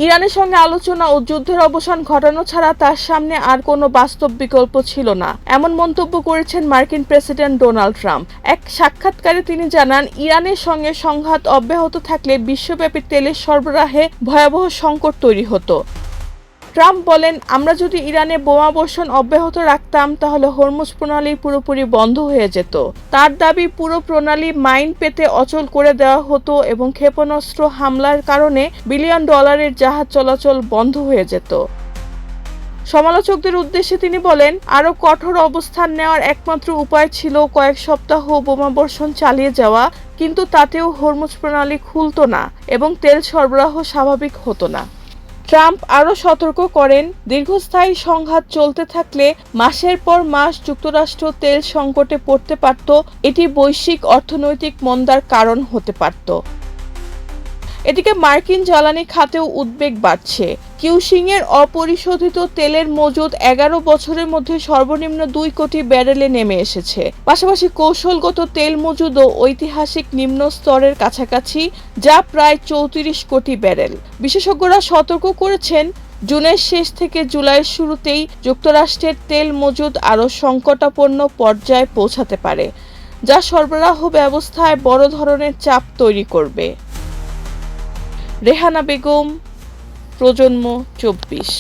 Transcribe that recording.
ইরানের সঙ্গে আলোচনা ও যুদ্ধের অবসান ঘটানো ছাড়া তার সামনে আর কোনো বাস্তব বিকল্প ছিল না, এমন মন্তব্য করেছেন মার্কিন প্রেসিডেন্ট ডোনাল্ড ট্রাম্প। এক সাক্ষাৎকারে তিনি জানান, ইরানের সঙ্গে সংঘাত অব্যাহত থাকলে বিশ্বব্যাপী তেলের সরবরাহে ভয়াবহ সংকট তৈরি হতো। ট্রাম্প বলেন, আমরা যদি ইরানে বোমাবর্ষণ অব্যাহত রাখতাম তাহলে হরমুজ প্রণালী পুরোপুরি বন্ধ হয়ে যেত। তার দাবি, পুরো প্রণালী মাইন পেতে অচল করে দেওয়া হতো এবং ক্ষেপণাস্ত্র হামলার কারণে বিলিয়ন ডলারের জাহাজ চলাচল বন্ধ হয়ে যেত। সমালোচকদের উদ্দেশ্যে তিনি বলেন, আরও কঠোর অবস্থান নেওয়ার একমাত্র উপায় ছিল কয়েক সপ্তাহ বোমাবর্ষণ চালিয়ে যাওয়া, কিন্তু তাতেও হরমুজ প্রণালী খুলত না এবং তেল সরবরাহ স্বাভাবিক হতো না। ট্রাম্প আরও সতর্ক করেন, দীর্ঘস্থায়ী সংঘাত চলতে থাকলে মাসের পর মাস যুক্তরাষ্ট্র তেল সংকটে পড়তে পারত। এটি বৈশ্বিক অর্থনৈতিক মন্দার কারণ হতে পারত। এদিকে মার্কিন জ্বালানি খাতেও উদ্বেগ বাড়ছে। কিউশিংয়ের অপরিশোধিত তেলের মজুদ 11 বছরের মধ্যে সর্বনিম্ন 2 কোটি ব্যারেলে নেমে এসেছে। পাশাপাশি কৌশলগত তেল মজুদও ঐতিহাসিক নিম্ন স্তরের কাছাকাছি, যা প্রায় 34 কোটি ব্যারেল। বিশেষজ্ঞরা সতর্ক করেছেন, জুনের শেষ থেকে জুলাইয়ের শুরুতেই যুক্তরাষ্ট্রের তেল মজুদ আরও সংকটাপন্ন পর্যায়ে পৌঁছাতে পারে, যা সরবরাহ ব্যবস্থায় বড় ধরনের চাপ তৈরি করবে। রেহানা বেগম, প্রজন্ম 24।